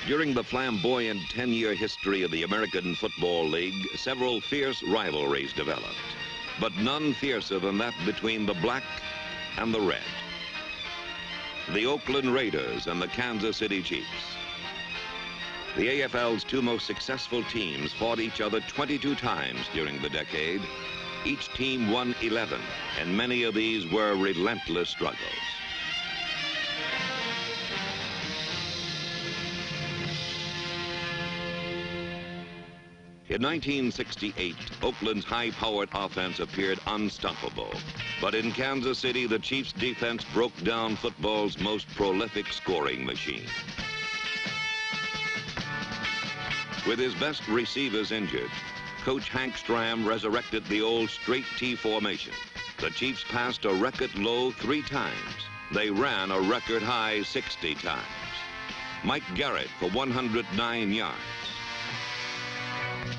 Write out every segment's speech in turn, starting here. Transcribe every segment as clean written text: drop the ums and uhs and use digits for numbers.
During the flamboyant 10-year history of the American Football League, several fierce rivalries developed, but none fiercer than that between the black and the red. The Oakland Raiders and the Kansas City Chiefs. The AFL's two most successful teams fought each other 22 times during the decade. Each team won 11, and many of these were relentless struggles. In 1968, Oakland's high-powered offense appeared unstoppable. But in Kansas City, the Chiefs' defense broke down football's most prolific scoring machine. With his best receivers injured, Coach Hank Stram resurrected the old straight T formation. The Chiefs passed a record low 3 times. They ran a record high 60 times. Mike Garrett for 109 yards.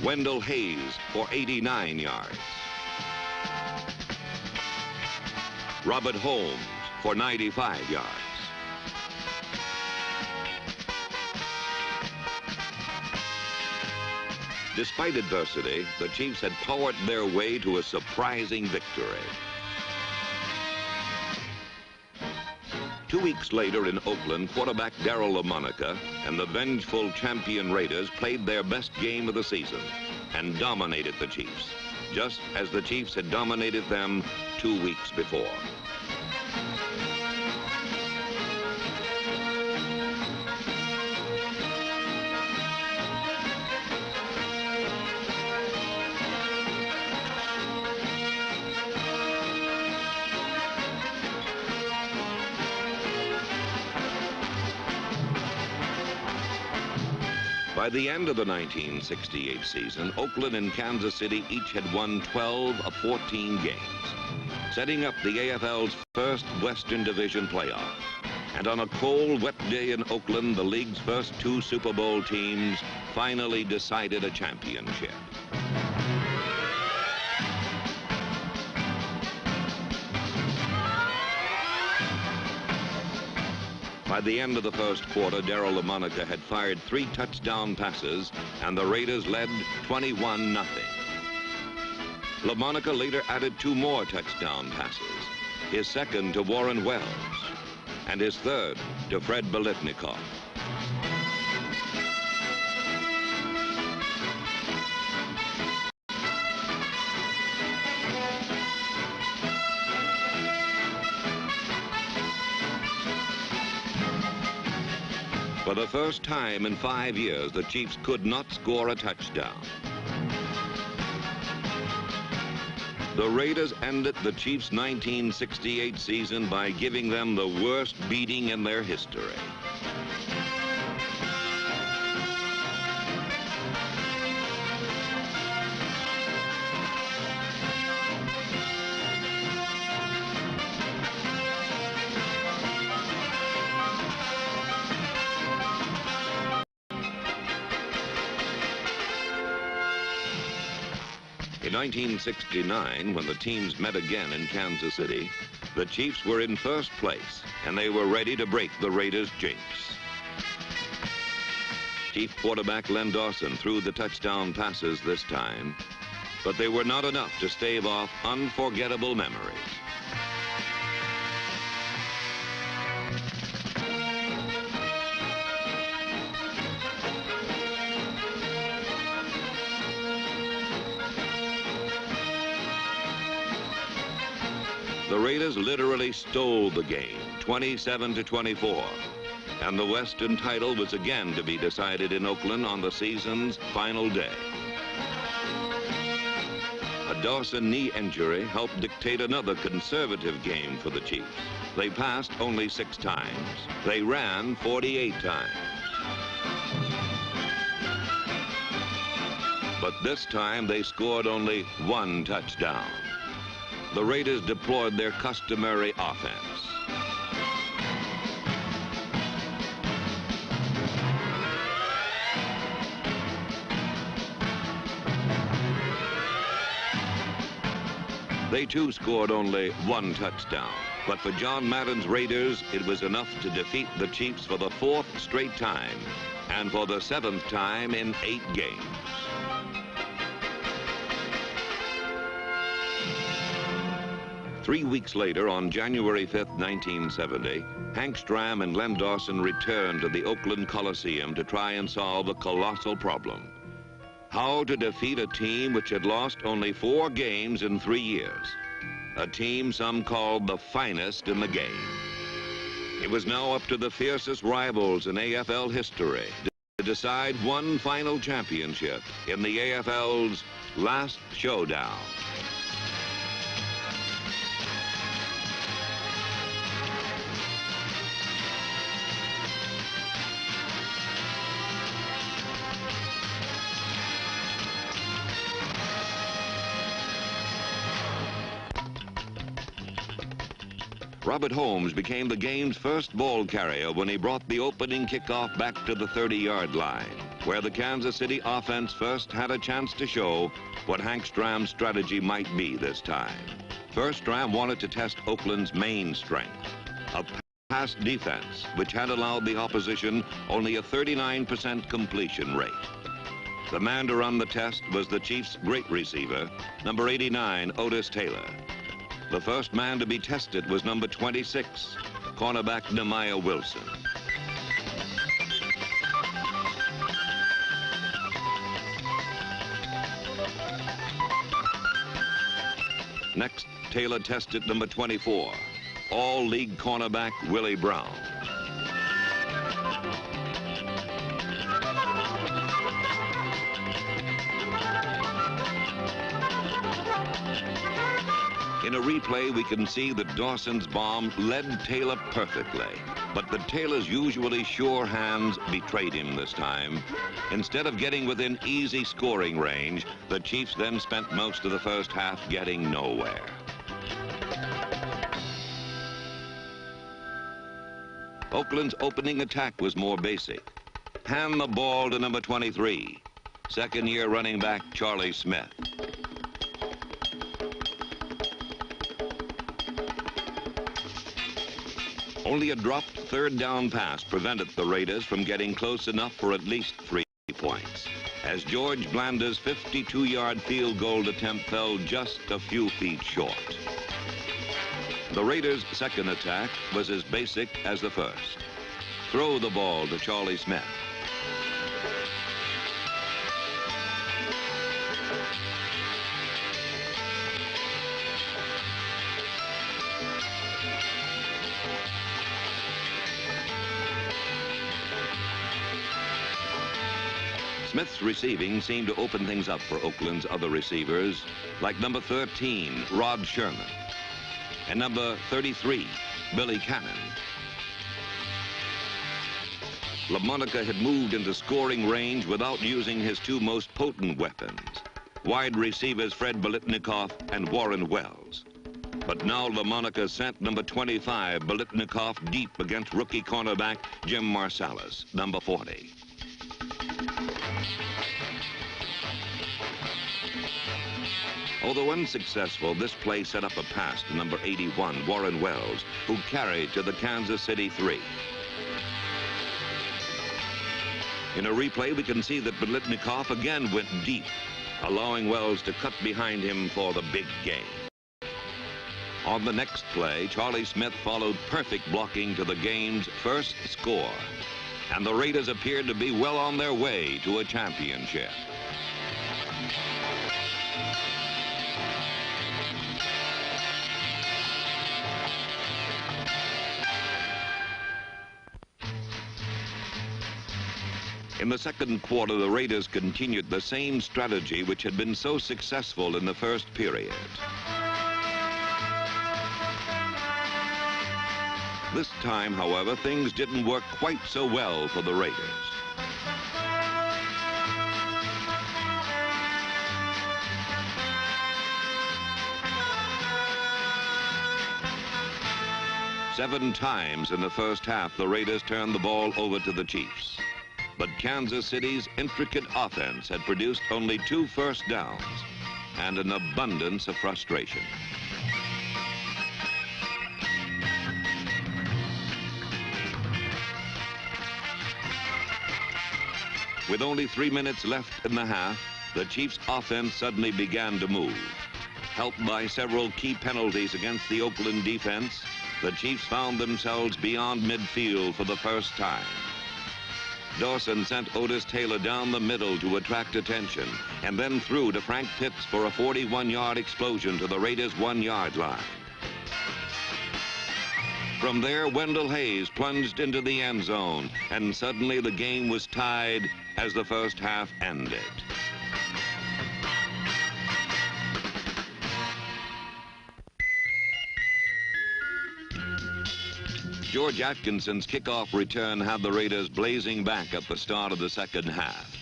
Wendell Hayes for 89 yards. Robert Holmes for 95 yards. Despite adversity, the Chiefs had powered their way to a surprising victory. 2 weeks later in Oakland, quarterback Darryl LaMonica and the vengeful champion Raiders played their best game of the season and dominated the Chiefs, just as the Chiefs had dominated them 2 weeks before. By the end of the 1968 season, Oakland and Kansas City each had won 12 of 14 games, setting up the AFL's first Western Division playoff. And on a cold, wet day in Oakland, the league's first 2 Super Bowl teams finally decided a championship. By the end of the first quarter, Darryl LaMonica had fired 3 touchdown passes, and the Raiders led 21-0. LaMonica later added 2 more touchdown passes, his second to Warren Wells, and his third to Fred Biletnikoff. For the first time in 5 years, the Chiefs could not score a touchdown. The Raiders ended the Chiefs' 1968 season by giving them the worst beating in their history. In 1969, when the teams met again in Kansas City, the Chiefs were in first place, and they were ready to break the Raiders' jinx. Chief quarterback Len Dawson threw the touchdown passes this time, but they were not enough to stave off unforgettable memories. The Raiders literally stole the game, 27-24, and the Western title was again to be decided in Oakland on the season's final day. A Dawson knee injury helped dictate another conservative game for the Chiefs. They passed only 6 times. They ran 48 times. But this time they scored only 1 touchdown. The Raiders deployed their customary offense. They too scored only 1 touchdown. But for John Madden's Raiders, it was enough to defeat the Chiefs for the 4th straight time and for the 7th time in 8 games. Three weeks later, on January 5th, 1970, Hank Stram and Len Dawson returned to the Oakland Coliseum to try and solve a colossal problem: how to defeat a team which had lost only 4 games in 3 years. A team some called the finest in the game. It was now up to the fiercest rivals in AFL history to decide one final championship in the AFL's last showdown. Robert Holmes became the game's first ball carrier when he brought the opening kickoff back to the 30-yard line, where the Kansas City offense first had a chance to show what Hank Stram's strategy might be this time. First, Stram wanted to test Oakland's main strength, a pass defense, which had allowed the opposition only a 39% completion rate. The man to run the test was the Chiefs' great receiver, number 89, Otis Taylor. The first man to be tested was number 26, cornerback Nehemiah Wilson. Next, Taylor tested number 24, all-league cornerback Willie Brown. In a replay, we can see that Dawson's bomb led Taylor perfectly, but that Taylor's usually sure hands betrayed him this time. Instead of getting within easy scoring range, the Chiefs then spent most of the first half getting nowhere. Oakland's opening attack was more basic. Hand the ball to number 23, second-year running back Charlie Smith. Only a dropped third down pass prevented the Raiders from getting close enough for at least 3 points, as George Blanda's 52-yard field goal attempt fell just a few feet short. The Raiders' second attack was as basic as the first. Throw the ball to Charlie Smith. Smith's receiving seemed to open things up for Oakland's other receivers, like number 13, Rod Sherman, and number 33, Billy Cannon. LaMonica had moved into scoring range without using his 2 most potent weapons, wide receivers Fred Biletnikoff and Warren Wells. But now LaMonica sent number 25, Biletnikoff, deep against rookie cornerback Jim Marsalis, number 40. Although unsuccessful, this play set up a pass to number 81, Warren Wells, who carried to the Kansas City 3. In a replay, we can see that Biletnikoff again went deep, allowing Wells to cut behind him for the big game. On the next play, Charlie Smith followed perfect blocking to the game's first score, and the Raiders appeared to be well on their way to a championship. In the second quarter, the Raiders continued the same strategy which had been so successful in the first period. This time, however, things didn't work quite so well for the Raiders. Seven times in the first half, the Raiders turned the ball over to the Chiefs. But Kansas City's intricate offense had produced only 2 first downs and an abundance of frustration. With only 3 minutes left in the half, the Chiefs' offense suddenly began to move. Helped by several key penalties against the Oakland defense, the Chiefs found themselves beyond midfield for the first time. Dawson sent Otis Taylor down the middle to attract attention, and then threw to Frank Pitts for a 41-yard explosion to the Raiders' 1-yard line. From there, Wendell Hayes plunged into the end zone, and suddenly the game was tied as the first half ended. George Atkinson's kickoff return had the Raiders blazing back at the start of the second half.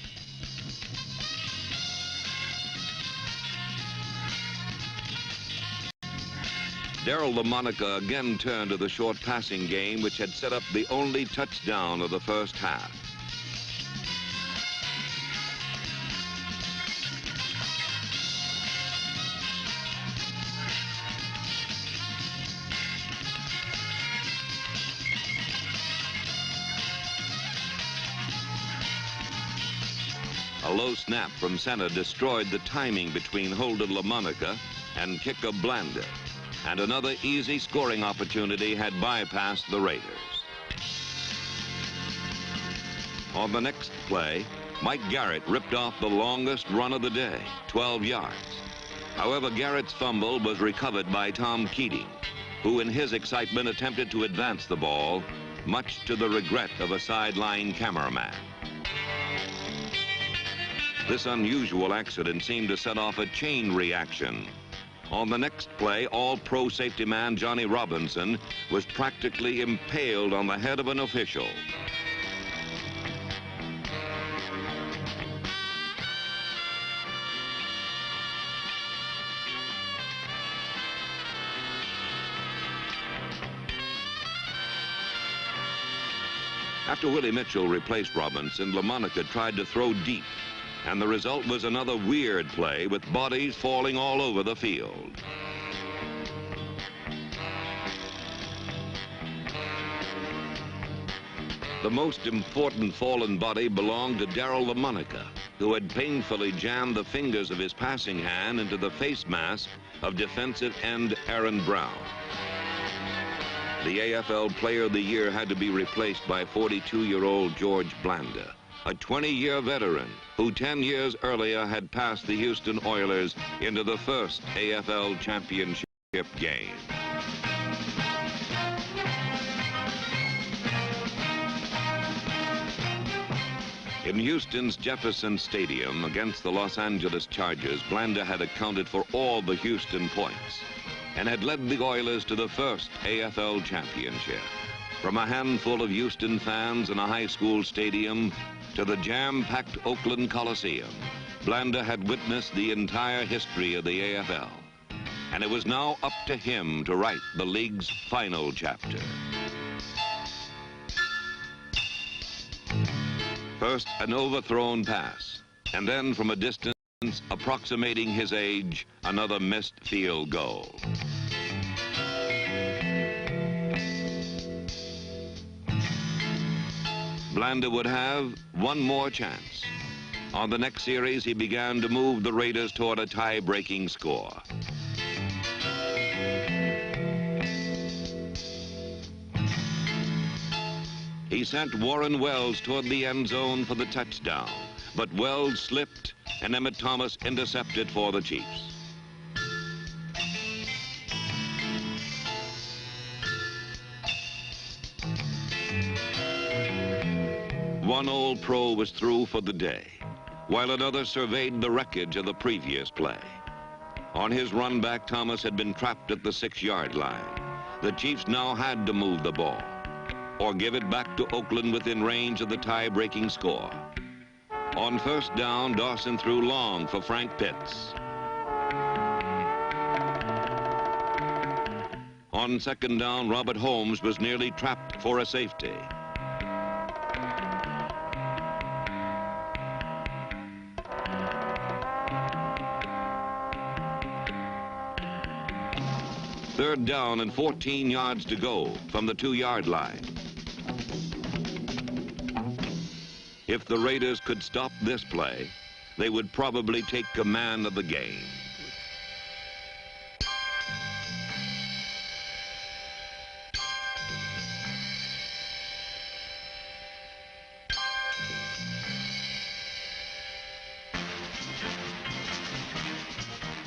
Darryl LaMonica again turned to the short passing game, which had set up the only touchdown of the first half. A low snap from center destroyed the timing between holder LaMonica and kicker Blanda, and another easy scoring opportunity had bypassed the Raiders. On the next play, Mike Garrett ripped off the longest run of the day, 12 yards. However, Garrett's fumble was recovered by Tom Keating, who in his excitement attempted to advance the ball, much to the regret of a sideline cameraman. This unusual accident seemed to set off a chain reaction. On the next play, all-pro safety man Johnny Robinson was practically impaled on the head of an official. After Willie Mitchell replaced Robinson, LaMonica tried to throw deep, and the result was another weird play with bodies falling all over the field. The most important fallen body belonged to Darryl LaMonica, who had painfully jammed the fingers of his passing hand into the face mask of defensive end Aaron Brown. The AFL Player of the Year had to be replaced by 42-year-old George Blanda, a 20-year veteran who 10 years earlier had passed the Houston Oilers into the first AFL Championship game. In Houston's Jefferson Stadium against the Los Angeles Chargers, Blanda had accounted for all the Houston points and had led the Oilers to the first AFL Championship. From a handful of Houston fans in a high school stadium to the jam-packed Oakland Coliseum, Blanda had witnessed the entire history of the AFL, and it was now up to him to write the league's final chapter. First, an overthrown pass, and then from a distance approximating his age, another missed field goal. Blanda would have one more chance. On the next series, he began to move the Raiders toward a tie-breaking score. He sent Warren Wells toward the end zone for the touchdown, but Wells slipped and Emmett Thomas intercepted for the Chiefs. One old pro was through for the day, while another surveyed the wreckage of the previous play. On his run back, Thomas had been trapped at the 6-yard line. The Chiefs now had to move the ball or give it back to Oakland within range of the tie-breaking score. On first down, Dawson threw long for Frank Pitts. On second down, Robert Holmes was nearly trapped for a safety. Third down and 14 yards to go from the 2-yard line. If the Raiders could stop this play, they would probably take command of the game.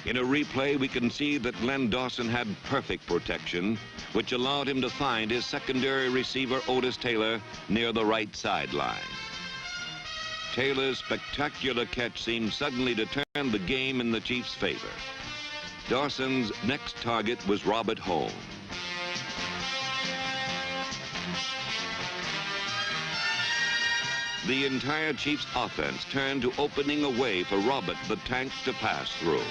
In a replay, we can see that Len Dawson had perfect protection, which allowed him to find his secondary receiver, Otis Taylor, near the right sideline. Taylor's spectacular catch seemed suddenly to turn the game in the Chiefs' favor. Dawson's next target was Robert Holmes. The entire Chiefs' offense turned to opening a way for Robert the Tank to pass through.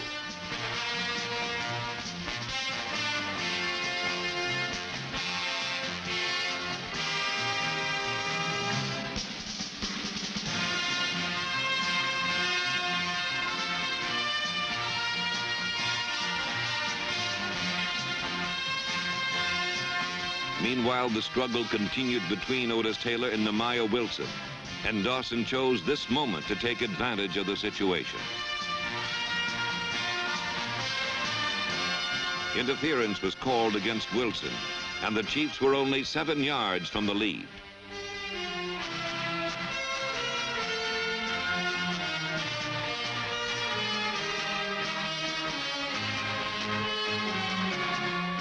Meanwhile, the struggle continued between Otis Taylor and Nehemiah Wilson, and Dawson chose this moment to take advantage of the situation. Interference was called against Wilson, and the Chiefs were only 7 yards from the lead.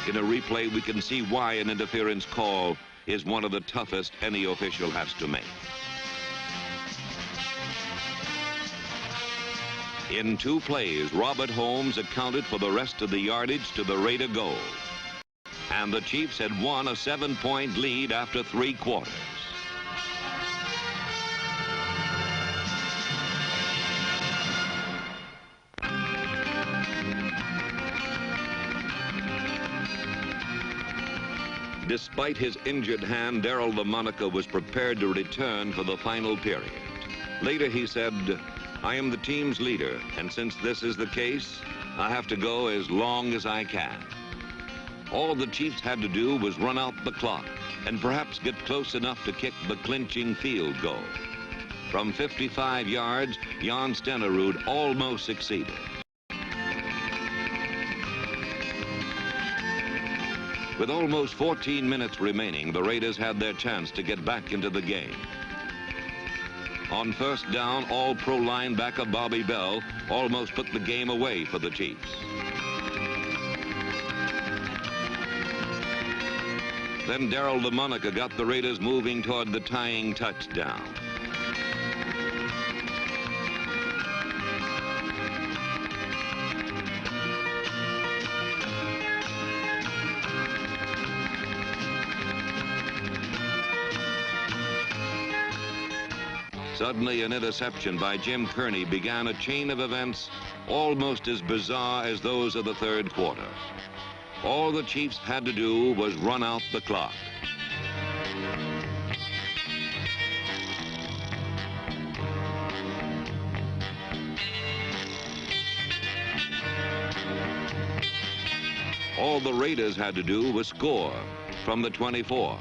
In a replay, we can see why an interference call is one of the toughest any official has to make. In 2 plays, Robert Holmes accounted for the rest of the yardage to the Raider goal. And the Chiefs had won a 7-point lead after 3 quarters. Despite his injured hand, Darryl LaMonica was prepared to return for the final period. Later he said, "I am the team's leader, and since this is the case, I have to go as long as I can." All the Chiefs had to do was run out the clock and perhaps get close enough to kick the clinching field goal. From 55 yards, Jan Stenerud almost succeeded. With almost 14 minutes remaining, the Raiders had their chance to get back into the game. On first down, all-pro linebacker Bobby Bell almost put the game away for the Chiefs. Then Darryl LaMonica got the Raiders moving toward the tying touchdown. Suddenly, an interception by Jim Kearney began a chain of events almost as bizarre as those of the third quarter. All the Chiefs had to do was run out the clock. All the Raiders had to do was score from the 24.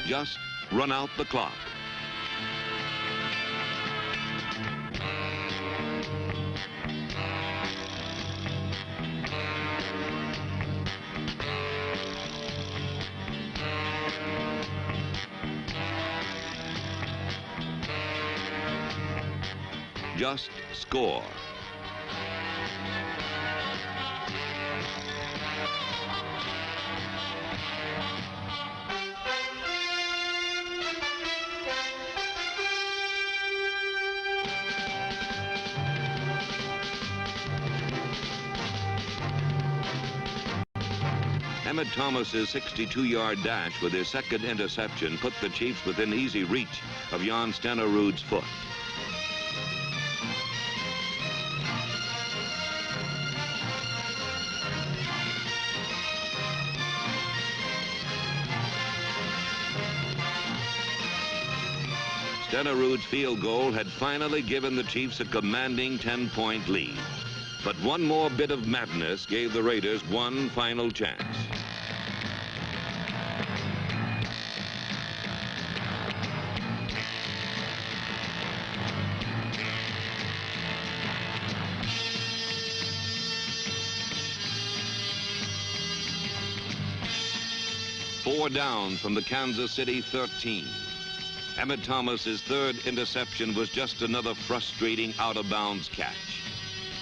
Just run out the clock. Just score. Emmett Thomas's 62-yard dash with his second interception put the Chiefs within easy reach of Jan Stenerud's foot. Stenerud's field goal had finally given the Chiefs a commanding 10-point lead. But one more bit of madness gave the Raiders one final chance. Four down from the Kansas City 13. Emmett Thomas's third interception was just another frustrating out-of-bounds catch,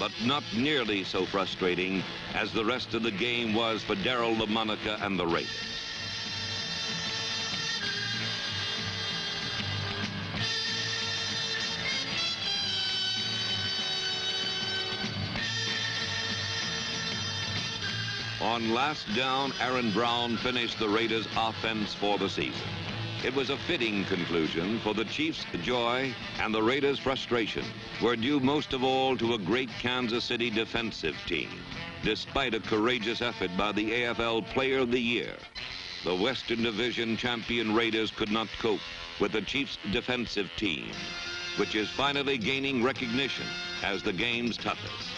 but not nearly so frustrating as the rest of the game was for Darryl LaMonica and the Raiders. On last down, Aaron Brown finished the Raiders' offense for the season. It was a fitting conclusion, for the Chiefs' joy and the Raiders' frustration were due most of all to a great Kansas City defensive team. Despite a courageous effort by the AFL Player of the Year, the Western Division champion Raiders could not cope with the Chiefs' defensive team, which is finally gaining recognition as the game's toughest.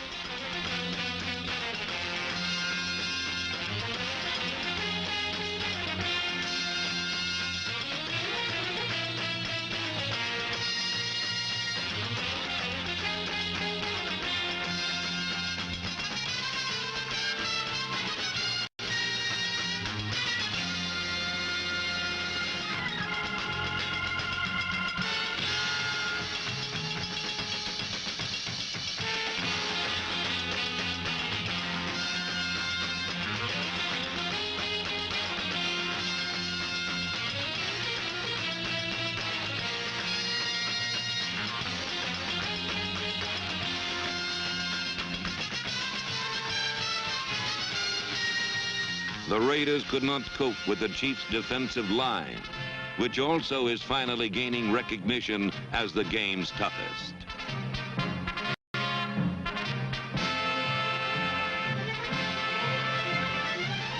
The Raiders could not cope with the Chiefs' defensive line, which also is finally gaining recognition as the game's toughest.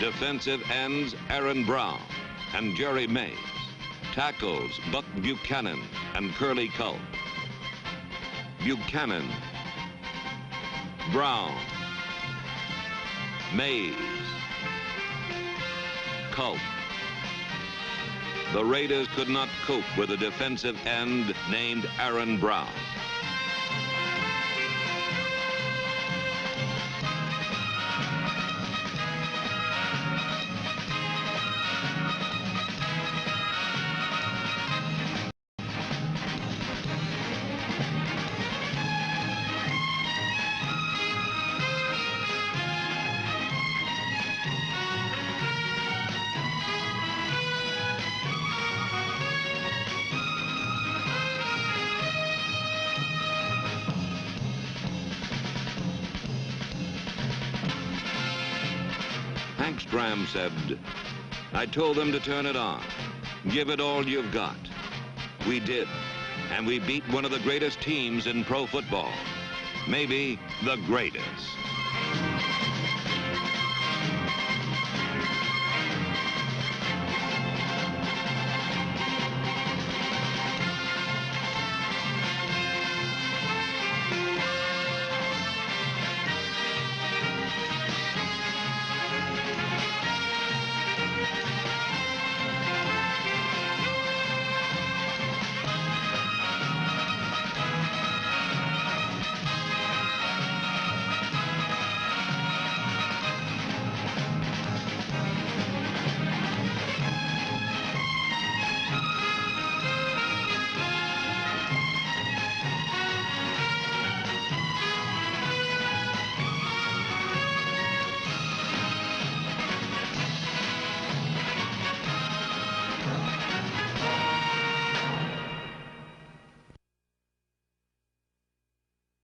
Defensive ends Aaron Brown and Jerry Mays. Tackles Buck Buchanan and Curly Culp. Buchanan, Brown, Mays, Culp. The Raiders could not cope with a defensive end named Aaron Brown. Hank Stram said, "I told them to turn it on. Give it all you've got." We did, and we beat one of the greatest teams in pro football. Maybe the greatest.